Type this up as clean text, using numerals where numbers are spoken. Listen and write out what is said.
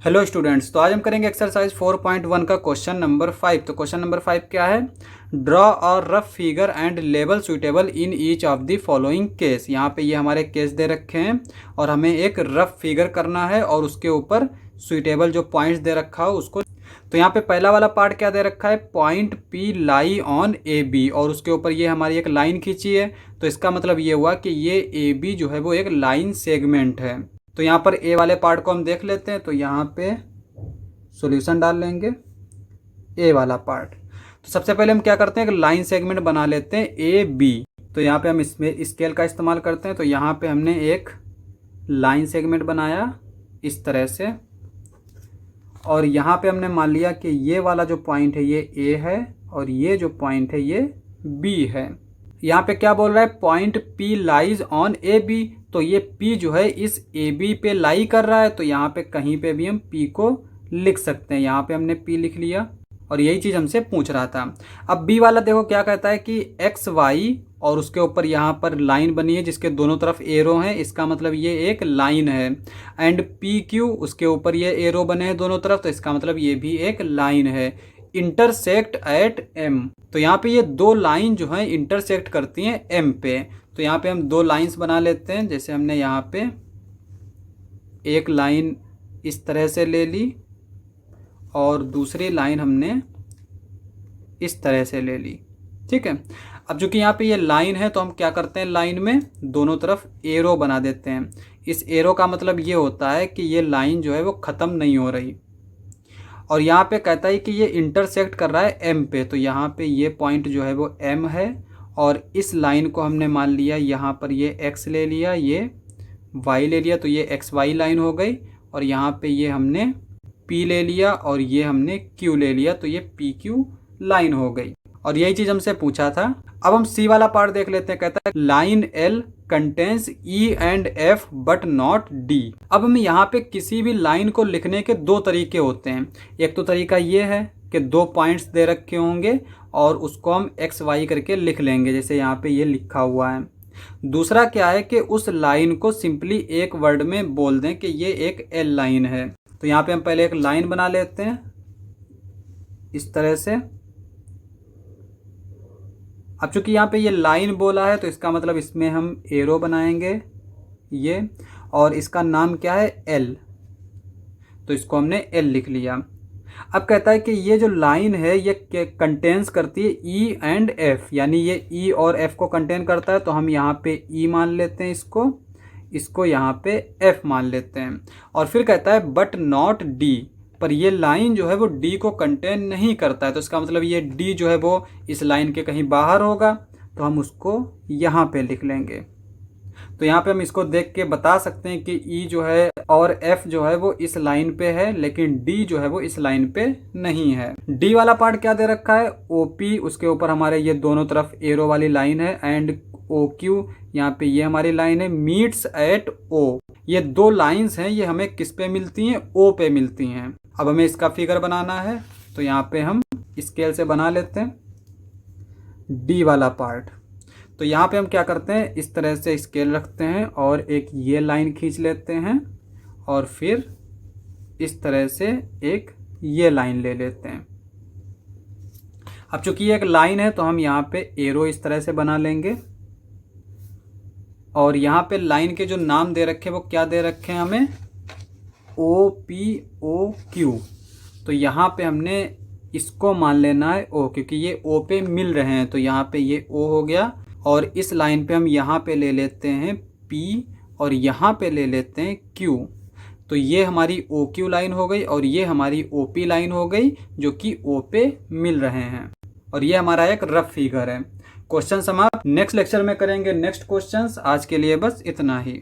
Hello students, तो आज हम करेंगे एक्सरसाइज 4.1 का क्वेश्चन नंबर 5। तो क्वेश्चन नंबर 5 क्या है? Draw a rough figure and label suitable in each of the following case. यहाँ पे ये हमारे केस दे रखे हैं और हमें एक रफ फिगर करना है और उसके ऊपर सुइटेबल जो पॉइंट्स दे रखा हो उसको। तो यहाँ पे पहला वाला पार्ट क्या दे रखा है? Point P lie on A B, और उसके ऊपर ये हमारी एक लाइन खींची है। तो इसका मतलब ये हुआ कि ये ए बी जो है वो एक लाइन सेगमेंट है। तो यहाँ पर ए वाले पार्ट को हम देख लेते हैं। तो यहाँ पे सॉल्यूशन डाल लेंगे ए वाला पार्ट। तो सबसे पहले हम क्या करते हैं, एक लाइन सेगमेंट बना लेते हैं ए बी। तो यहाँ पे हम इसमें स्केल का इस्तेमाल करते हैं। तो यहाँ पे हमने एक लाइन सेगमेंट बनाया इस तरह से, और यहाँ पे हमने मान लिया कि ये वाला जो पॉइंट है ये ए है और ये जो पॉइंट है ये बी है। यहाँ पे क्या बोल रहा है? Point P lies on A B. तो ये पी जो है इस ए बी पे लाई कर रहा है। तो यहाँ पे कहीं पे भी हम पी को लिख सकते हैं। यहाँ पे हमने पी लिख लिया और यही चीज़ हमसे पूछ रहा था। अब बी वाला देखो क्या कहता है कि एक्स वाई, और उसके ऊपर यहाँ पर लाइन बनी है जिसके दोनों तरफ एरो हैं। इसका मतलब ये एक लाइन है। एंड पी क्यू, उसके ऊपर ये एरो बने हैं दोनों तरफ, तो इसका मतलब ये भी एक लाइन है। Intersect at M. तो यहाँ पे ये दो लाइन जो हैं इंटरसेक्ट करती हैं एम पे। तो यहाँ पे हम दो लाइंस बना लेते हैं। जैसे हमने यहाँ पे एक लाइन इस तरह से ले ली और दूसरी लाइन हमने इस तरह से ले ली। ठीक है। अब चूंकि यहाँ पे ये लाइन है तो हम क्या करते हैं, लाइन में दोनों तरफ एरो बना देते हैं। इस एरो का मतलब ये होता है कि ये लाइन जो है वो ख़त्म नहीं हो रही। और यहाँ पे कहता है कि ये इंटरसेक्ट कर रहा है एम पे। तो यहाँ पे ये पॉइंट जो है वो एम है, और इस लाइन को हमने मान लिया यहाँ पर ये एक्स ले लिया, ये वाई ले लिया, तो ये एक्स वाई लाइन हो गई। और यहाँ पे ये हमने पी ले लिया और ये हमने क्यू ले लिया, तो ये पी क्यू लाइन हो गई। और यही चीज़ हमसे पूछा था। अब हम सी वाला पार्ट देख लेते हैं। कहता है line L contains E and F but not D. अब हम यहाँ पे किसी भी लाइन को लिखने के दो तरीके होते हैं। एक तो तरीका ये है कि दो पॉइंट्स दे रखे होंगे और उसको हम एक्स वाई करके लिख लेंगे, जैसे यहाँ पे ये लिखा हुआ है। दूसरा क्या है कि उस लाइन को सिंपली एक वर्ड में बोल दें कि ये एक एल लाइन है। तो यहाँ पे हम पहले एक लाइन बना लेते हैं इस तरह से। अब चूंकि यहाँ पे ये लाइन बोला है तो इसका मतलब इसमें हम एरो बनाएंगे ये, और इसका नाम क्या है? एल। तो इसको हमने एल लिख लिया। अब कहता है कि ये जो लाइन है ये कंटेन्स करती है ई एंड एफ, यानी ये ई और एफ को कंटेन करता है। तो हम यहाँ पे ई मान लेते हैं, इसको यहाँ पे एफ मान लेते हैं। और फिर कहता है बट नॉट डी, पर ये लाइन जो है वो डी को कंटेन नहीं करता है। तो इसका मतलब ये डी जो है वो इस लाइन के कहीं बाहर होगा, तो हम उसको यहाँ पे लिख लेंगे। तो यहाँ पे हम इसको देख के बता सकते हैं कि ई जो है और एफ जो है वो इस लाइन पे है, लेकिन डी जो है वो इस लाइन पे नहीं है। डी वाला पार्ट क्या दे रखा है? ओ पी, उसके ऊपर हमारे ये दोनों तरफ एरो वाली लाइन है। एंड ओ क्यू, यहाँ पे ये हमारी लाइन है। मीट्स एट ओ, ये दो लाइंस हैं, ये हमें किस पे मिलती हैं? ओ पे मिलती हैं। अब हमें इसका फिगर बनाना है, तो यहाँ पे हम स्केल से बना लेते हैं डी वाला पार्ट। तो यहाँ पे हम क्या करते हैं, इस तरह से स्केल रखते हैं और एक ये लाइन खींच लेते हैं और फिर इस तरह से एक ये लाइन ले लेते हैं। अब चूंकि ये एक लाइन है तो हम यहाँ पे एरो इस तरह से बना लेंगे। और यहाँ पे लाइन के जो नाम दे रखे हैं वो क्या दे रखे हैं हमें? O P O Q. तो यहाँ पे हमने इसको मान लेना है ओ, क्योंकि ये ओ पे मिल रहे हैं। तो यहाँ पे ये ओ हो गया, और इस लाइन पे हम यहाँ पे ले लेते हैं पी और यहाँ पे ले लेते हैं क्यू। तो ये हमारी ओ क्यू लाइन हो गई और ये हमारी ओ पी लाइन हो गई, जो कि ओ पे मिल रहे हैं। और ये हमारा एक रफ फिगर है। क्वेश्चन समाप्त। नेक्स्ट लेक्चर में करेंगे नेक्स्ट क्वेश्चंस। आज के लिए बस इतना ही।